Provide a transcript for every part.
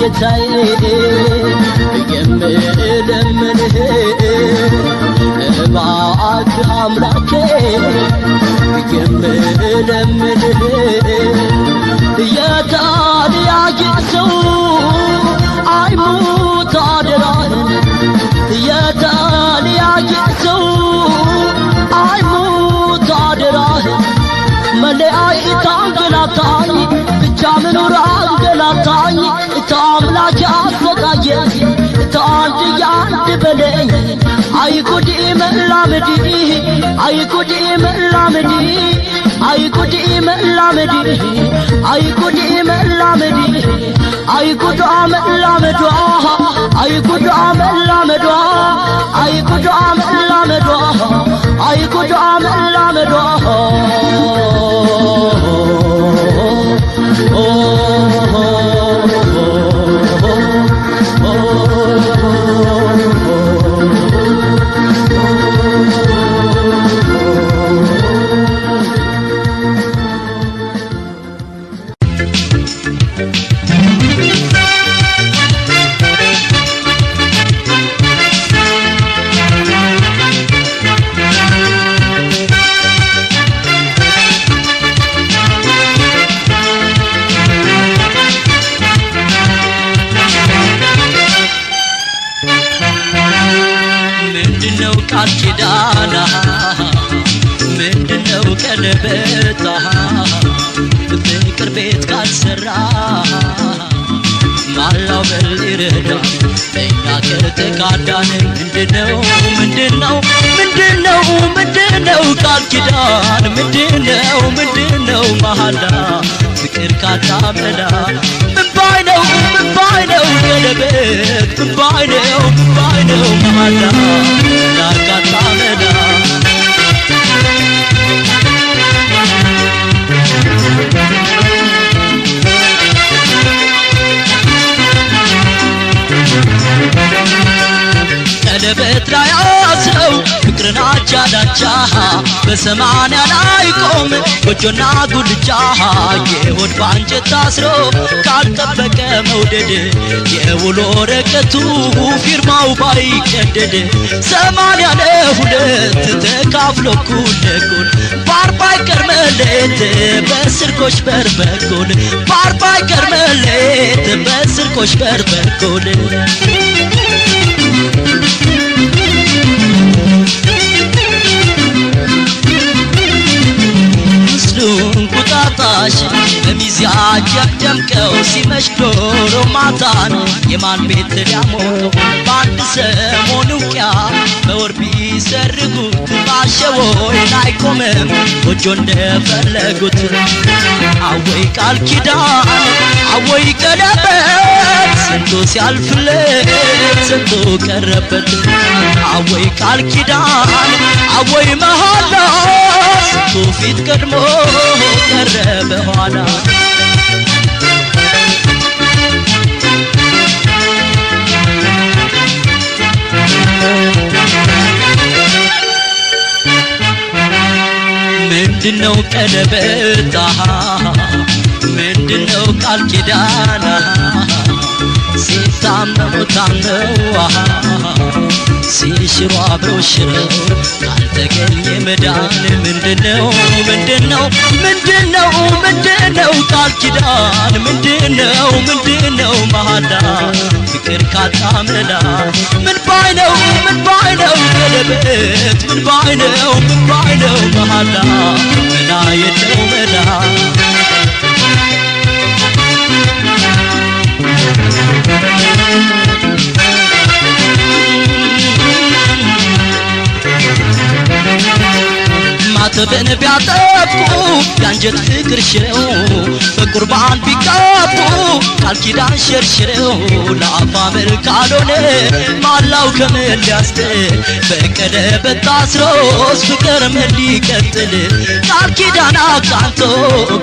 ጌታዬ የምለምንህ أي كودي ملامدي أي كودي ملامدي أي كودي ملامدي أي كود ملامدو أي كود ملامدو أي كود ملامدو أي كود ملامدو كيدانا مندنو كلبتها فكر بيت كالسرا مالاو باليردا بينا كرتكادان مندنو مندنو مندنو مندنو كالكيدان مندنو مندنو مهالا فكر كاتاملا من باينو كلبت من باينو مهالا قلبت لا ياسو فكرنا جاداچا بسمانيا لاي قوم وجونا ጉልቻ የሆድ ባንጀት ታስሮ ካልጠበቀ መውደድ የውሎ ረቀቱ ፊርማው ባይቀደድ 82 ተካፍሎ ኩለኩል ባርባይ ቀርመለት በስርቆሽ በርበኩል ባርባይ ቀርመለት በስርቆሽ በርበኩል ቁጣጣሽ በሚዚያ ጀምቀው ሲመሽ ዶሮ ማታን የማን ቤት ሊያሞቀው ባንድ ሰሞን ውቂያ በወር ቢሰርጉት ባሸወይ ላይ ቆመም ወጆ እንደፈለጉት አወይ ቃል ኪዳን አወይ ቀለበት ስንቱ ሲያልፍለት ስንቱ ቀረበት አወይ ቃል ኪዳን አወይ መሃላ ስንቱ ፊት ቀድሞ ቀረበ ኋላ ምንድነው ቀለበታ ምንድነው ቃል ኪዳና ሲታመኑ ታመው ሲሽሩ አብረው ሽረው ካልተገኘ መዳን ምንድነው ምንድነው ምንድነው ምንድነው ቃል ኪዳን ምንድነው ምንድነው መሃላ ፍቅር ካጣመላ ምን ባይነው ቀለበት ምን ባይነው መሃላ መላ የለው መላ ማተበን ቢያጠፉ ያንጀት ፍቅር ሽረው በቁርባን ቢቃጡ ቃል ኪዳን ሸርሽረው ለአፋ መልካሎነ ማላው ከመል ያስጥል በቀለበት ታስሮስ ፍቅር ምን ሊቀጥል ቃል ኪዳን አቃንቶ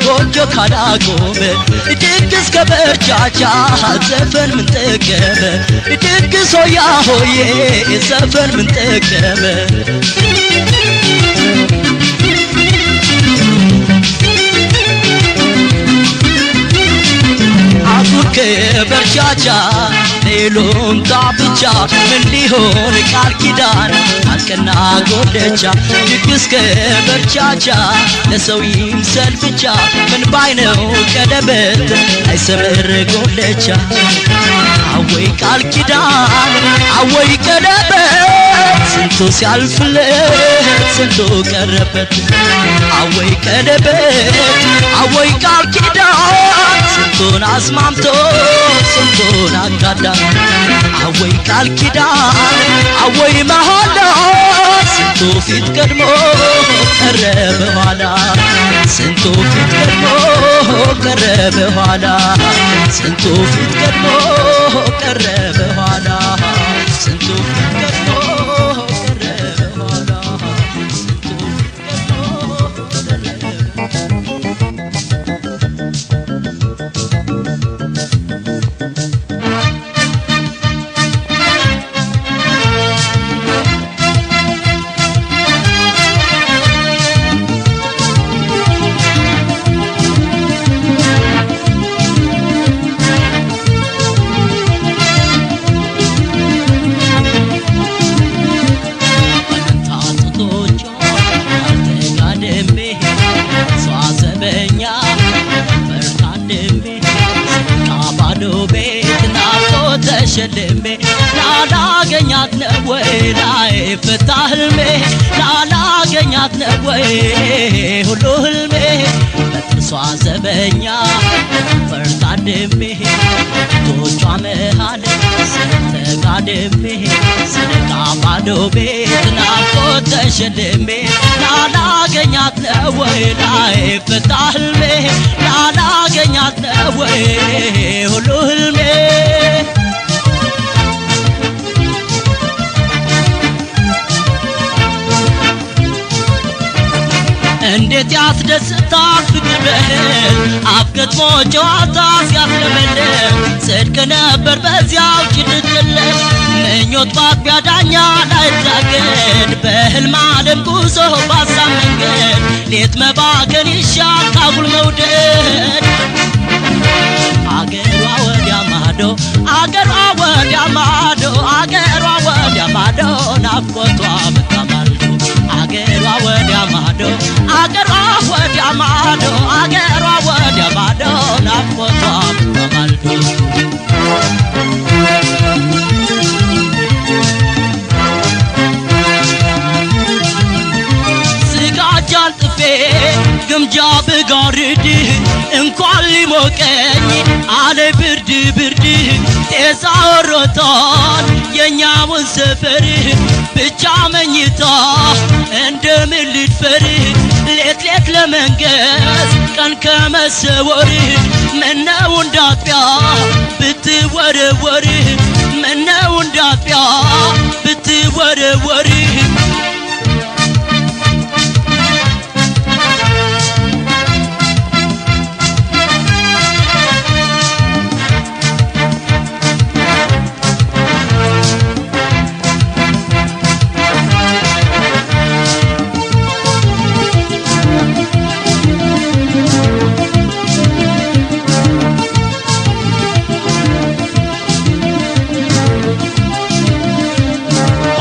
ጎጆ ካላቆመ ድግስ ከበርቻቻ ዘፈን ምን ጠቀመ ድግስ ሆያ ሆዬ ዘፈን ምን ጠቀመ ከበርቻቻ ሌሎም ታብቻ ምን ሊሆን ቃል ኪዳን አልቀና ጎደቻ ድግስ ከበርቻቻ ለሰው ይምሰል ብቻ ምን ባይነው ቀለበት አይሰምር ጎደቻ አወይ ቃል ኪዳን አወይ ቀለበት ስንቱ ሲያልፍለት ስንቱ ቀረበት አወይ ቀለበት አወይ ቃል ኪዳን ስንቱን አስማምቶ ስንቱን አጋዳ አወይ ቃል ኪዳን አወይ መሃላ ስንቱ ፊት ቀድሞ ቀረበ ኋላ ስንቱ ፊት ቀድሞ ቀረበ ኋላ ስንቱ ፊት ቀድሞ ቀረበ ኋላ ስንቱ ፊት ቀድሞ ቀረበ ኋላ ስንቱ ፊት ሸልሜ ላላገኛት ነው ወይ ላይ ፍታህልሜ ላላገኛት ነው ወይ ሁሉ ህልሜ በጥሷ ዘበኛ ፈርታድሜ ቶቿ መሃል ተጋድሜ ስነቃ ባዶ ቤት ናፍቆት ተሸልሜ ላላገኛት ነው ወይ ላይ ፍታህልሜ ላላገኛት ነው ወይ ሁሉ ህልሜ እንዴት ያስደስታል ፍቅር በህል አፍገጥሞ ጨዋታ ሲያስለመልም ጽድቅ ነበር በዚያው ጭልጥልም ምኞት ባጥቢያ ዳኛ ላይታገድ በህልም ዓለም ጉዞ ባሳብ መንገድ ሌት መባከን ይሻል ካጉል መውደድ አገሯ ወዲያ ማዶ አገሯ ወዲያ ማዶ አገሯ ወዲያ ማዶ ናፍቆቷ በታማልዶ አገሯ ወዲያ ማዶ አገሯ ወዲያ ማዶ አገሯ ወዲያ ማዶ ናፍቆቷ በታማልዶ ስጋጃል ጥፌ ግምጃ ብጋርድ እንኳን ሊሞቀኝ አለ ብርድ ብርድ ጤዛ ወሮታል የኛውን ሰፈር ብቻ መኝታ እንደምን ልድፈር ሌት ሌት ለመንገስ ቀን ከመሰወር ምነው እንዳጥቢያ ብትወረወር ምነው እንዳጥቢያ ብትወረወር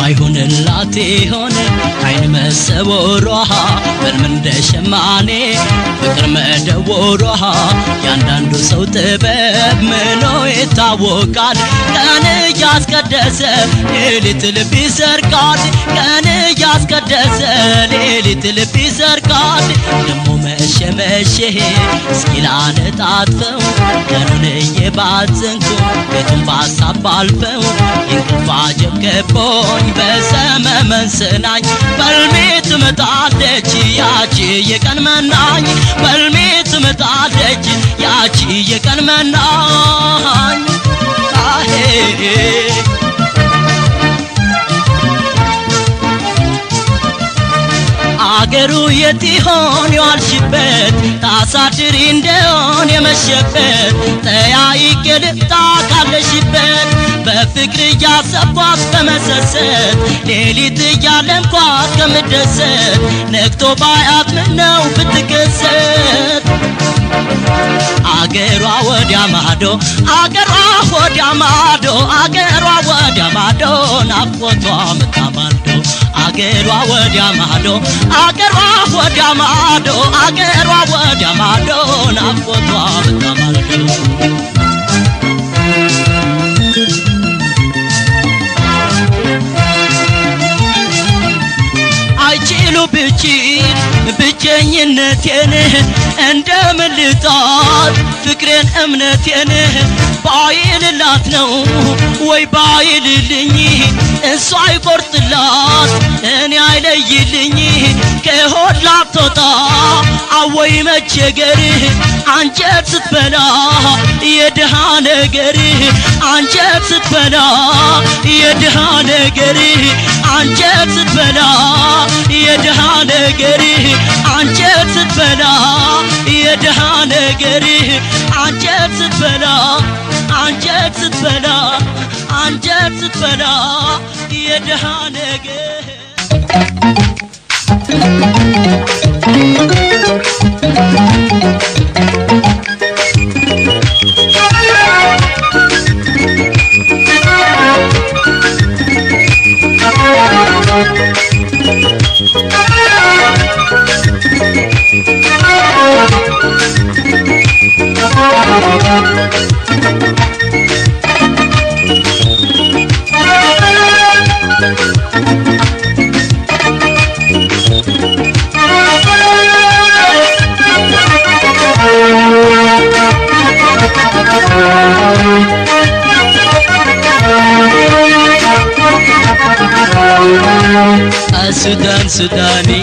አይሆንላት ሆነ አይን መሰወሯ በልም እንደሸማኔ ፍቅር መደወሯ ያንዳንዱ ሰው ጥበብ ምኖ ይታወቃል ቀን ያስቀደሰ ሌሊት ልብ ይሰርቃል ቀን ያስቀደሰ ሌሊት ልብ ይሰርቃል ደሞ መሸ መሸ እስኪ ላነጣጥፈው ቀኑን እየባዘንኩ ቤቱን ባሳብ አልፈው የእንቅልፍ አጀብ ገቦኝ በሰመመን ስናኝ በልሜ ትመጣለች ያቺ የቀን መናኝ በልሜ ትመጣለች ያቺ የቀን መናኝ አገሩ የት ይሆን የዋልሽበት ታሳድሪ እንደሆን የመሸበት ጠያይቄ ልምጣ ካለሽበት በፍቅር እያሰብኳት በመሰሰት ሌሊት እያለምኳት ከምደሰት ነግቶ ባያት ምነው ብትከሰት አገሯ ወዲያ ማዶ አገሯ ወዲያ ማዶ አገሯ ወዲያ ማዶ ናፍቆቷ ምታማልዶ አገሯ ወዲያ ማዶ አገሯ ወዲያ ማዶ አገሯ ወዲያ ማዶ ናፍቆቷ ምታማልዶ አይችሉ ብችል ብቸኝነቴን እንደምን ልጣት ፍቅሬን እምነቴን ባይልላት ነው ወይ ባይልልኝ እሷ አይቆርጥላት እኔ አይለይልኝ ከሆነ ከሆድ ላትወጣ አወይ መቸገር አንጀት ስትበላ የድሃ ነገር አንጀት ስትበላ የድሃ ነገር አንጀት ስትበላ የድሃ ነገር አንጀት ስትበላ የድሃ ነገር አንጀት ስትበላ አንጀት ስትበላ አንጀት ስትበላ የድሃ ነገር Sudan Sudani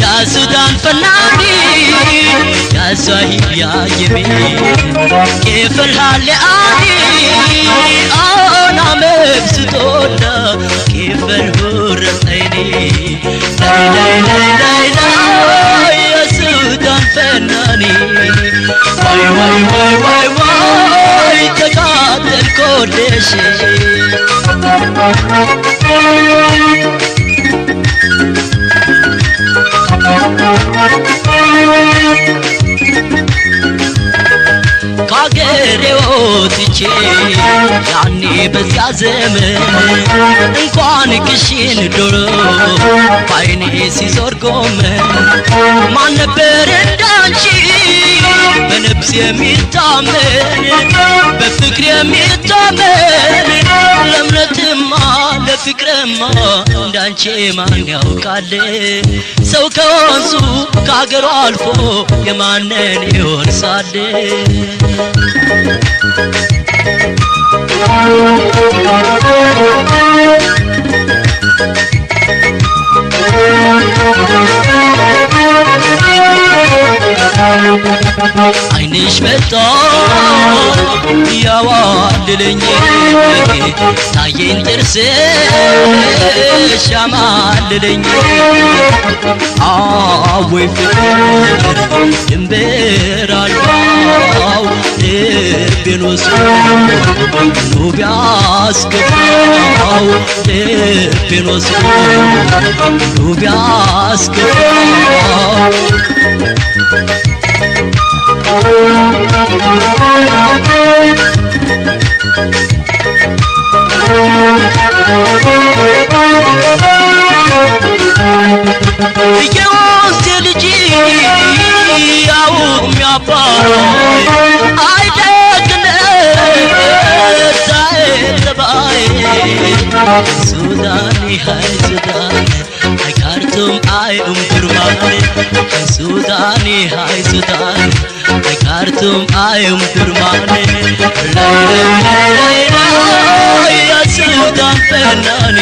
Ya Sudan Fanani Ya Sahib Ya Yemi كيف الحال عادي أنا مبسوطة كيف الهور عيني لا لا لا لا لا يا سودان فناني واي واي واي واي واي تقاتل كل شيء ካገሬ ወጥቼ ያኔ በዚያ ዘመን እንኳን ግሽን ዶሮ ባይኔ ሲዞር ጎመን ማን ነበር እንዳንቺ በነፍስ የሚታመን በፍቅር የሚታመን ለእምነትማ ለፍቅርማ እንዳንቺ ማን ያውቃል ሰው ከወንዙ ካገሩ አልፎ የማንን ይወርሳል አይንሽ መጣ ያዋልልኝ ታየኝ ጥርስሽ ያማልልኝ አወይ ፍቅር ድንበር አልባው ልቤን ወስዶ ኑ ቢያስገባው ልቤን ወስዶ ኑ ቢያስገባው የወንዝ ልጅ ያው የሚያባይ አይደግነት ሳይጠባይ ሱዳኒ ሃይ ሱዳን አይካርቱም አይ ጉርማን ሱዳኒ ሃይ ሱዳን አይካርቱም አይ ጉርማን ላይ ያ ሱዳን ፈናኒ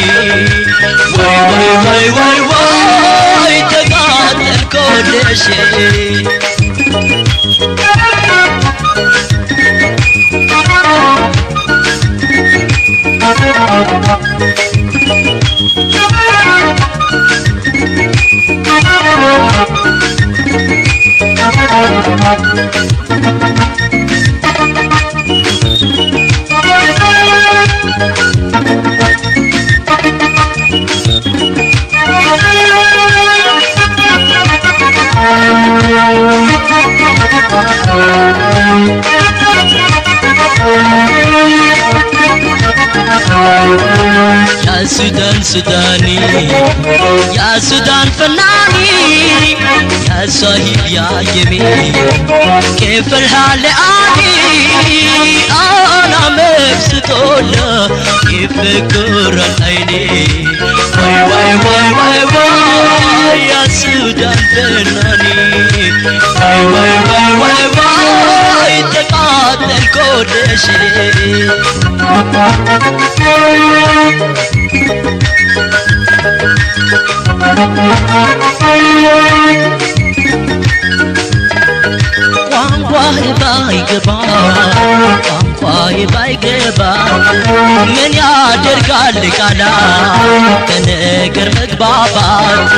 ወይ ወይ ወይ ወይ ወይ ተቃጠል ኮደሽ يا سودان سوداني يا سودان فناني يا صاحب يا يمين كيف الحال عادي أنا مبسوطة كيف كرة عيني واي واي واي واي واي يا سودان فناني واي واي واي واي واي تقاتل كل شيء ባይገባ ምን ያደርጋል ቃላ ከነገር መግባባት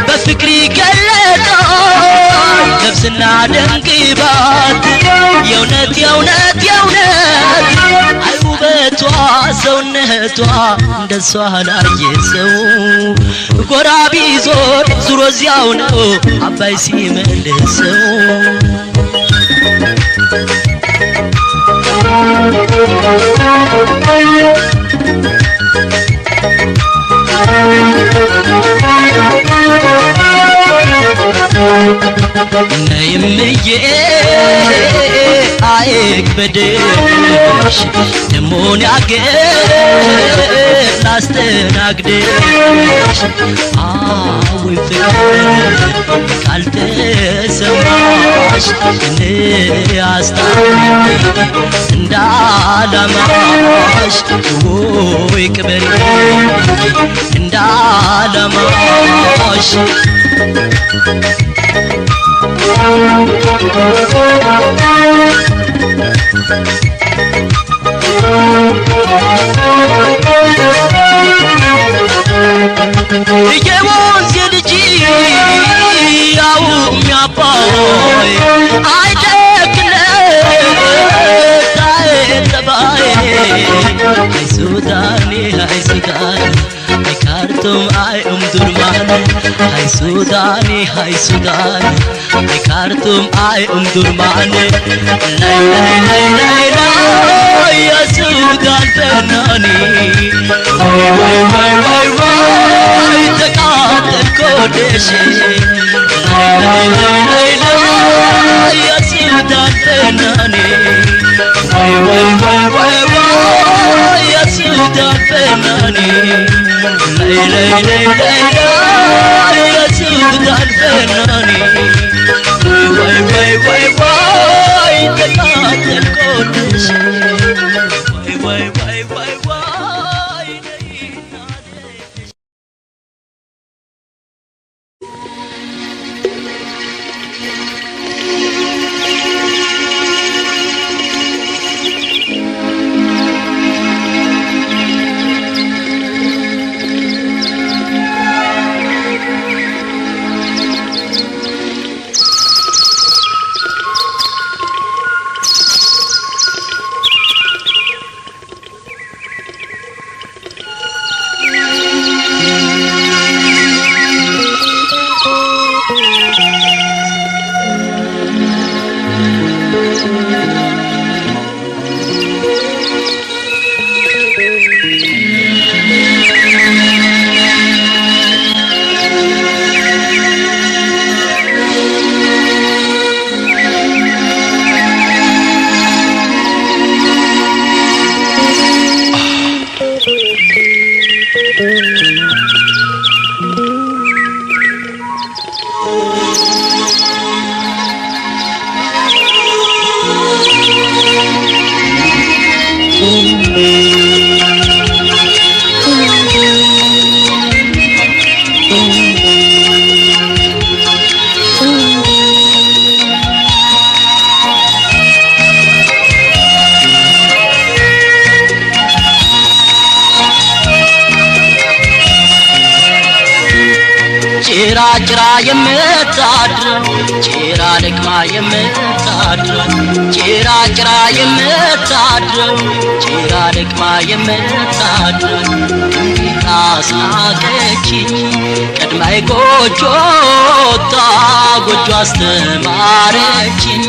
በፍቅር ይገለጣል ነፍስና ደምግባት የእውነት አይውበቷ ሰውነቷ እንደሷ ላየ ሰው ጎራ ቢዞር ዙሮ እዚያው ነው አባይ ሲመልሰው ነይምዬ አይክበድሽ ደሞን ያገር ላስተናግድሽ አውይ ፍቅር ካልተሰማሽ እንያስታርቅ እንዳላማሽ ወይ ቅበሪ እንዳላማሽ የወንዝ ልጅ ያው የሚያባይ አይደክነት አይጠባይ አይሱዳኒ አይካርቱም አይኡምዱርማን አይሱዳኒ አይካርቱም አይኡምዱርማን ላይ የሱዳን ፈናኒ ወይ ተቃጠልኩ ደሽ ላይ የሱዳን ፈናኒ ወይ የሱዳን ፈናኒ ላይ የሱዳን ፈናኒ ወይ ተቃጠልኩ ደሽ ወይ ጭራ የምታድረው ጭራ ለቅማ የምታድረው ጭራ የምታድረው ጭራ ለቅማ የምታድረው ታሳቀችኝ ቀድማይ ጎጆታ ጎጆ አስተማረችኝ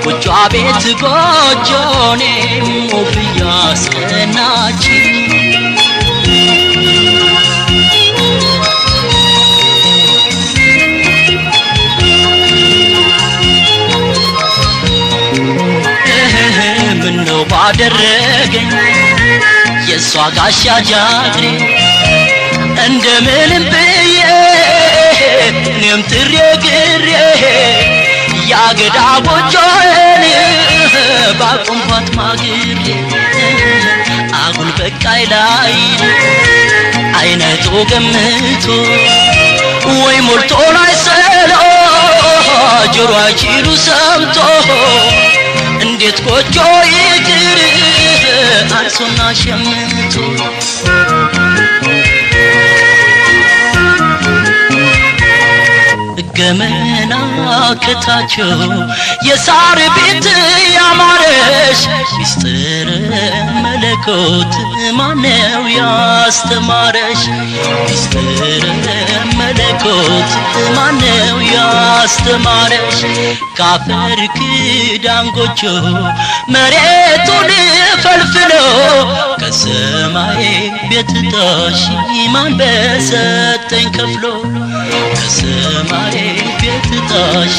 ጎጆ ቤት ጎጆኔ ሞፍያ ሰናችኝ ምነው ባደረገኝ የሷ ጋሻ ጃግሬ እንደምንም ብዬ እኔም ጥሬ ግሬ ያገዳ ጎጆን ባቆምኳት ማግሬ አጉል በቃይ ላይ አይነቱ ገምቶ ወይ ሞልቶ ላይ ሰሎ ጆሮአችሁ ሰምቶ እንዴት ጎጆ ይቅር አርሶና ሸምቶ ገመና ከታቸው የሳር ቤት ያማረሽ ሚስጥር መለኮት ማነው ያስተማረሽ ሚስጥር መለኮት ማነው ያስተማረሽ ካፈር ክዳን ጎጆ መሬቱን ፈልፍሎ ከሰማይ ቤት ታሽ ማን በሰጠኝ ከፍሎ ከሰማይ ቤት ታሽ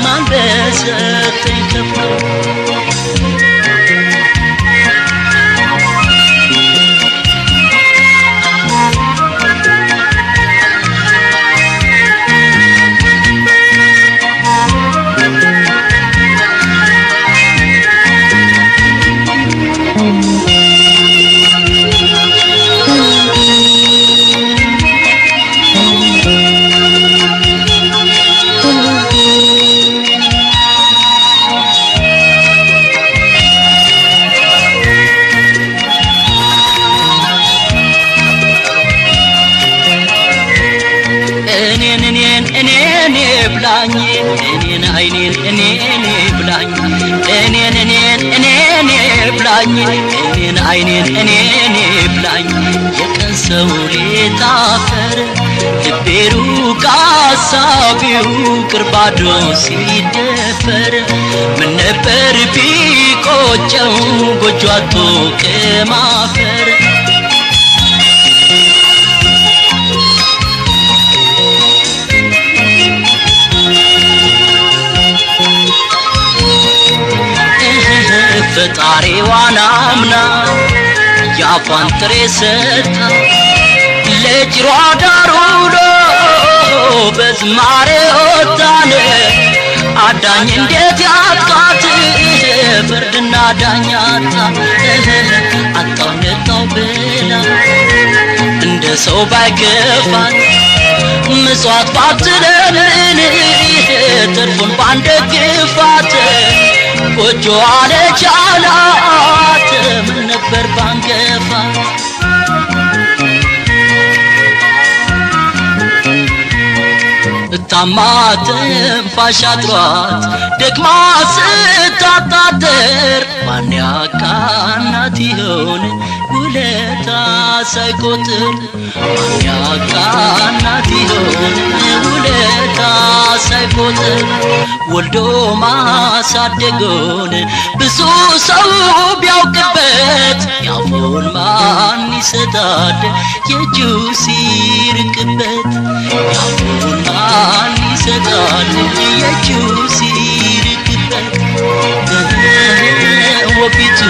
ማን በሰጠኝ ከፍሎ ብላኝ እኔን አይኔን እኔን ብላኝ እኔን ብላኝ እኔን አይኔን እኔን ብላኝ የቀን ሰው ሌታፈር ልቤሩ ካሳቢው ቅርባዶ ሲደፈር ምን ነበር ቢቆጨው ጎጆአቶ ከማፈር ፈጣሪዋን አምና ያፏን ጥሬ ሰጥታ ለጅሯ ዳር ውሎ በዝማሬ ወጣን አዳኝ እንዴት ያጣት ፍርድና ዳኛታ አጣው ነጣው ብላ እንደ ሰው ባይከፋት ምጽዋት ባትለምን ትርፉን ባንደግፋት ጎጆ አለቻላት ምን ነበር ባንገፋት ታማተም ፋሻጥሯት ደክማ ስታጣጥር ማን ያቃናት ይሆን ውለታ ሳይቆጥር ማን ያቃናት ይሆን ውለታ ሳይቆጥር ወልዶ ማሳደጎን ብዙ ሰው ቢያውቅበት ያፉን ማን ይሰጣል የእጁ ሲርቅበት ያፉን ማን ይሰጣል የእጁ ሲርቅበት ወቢቱ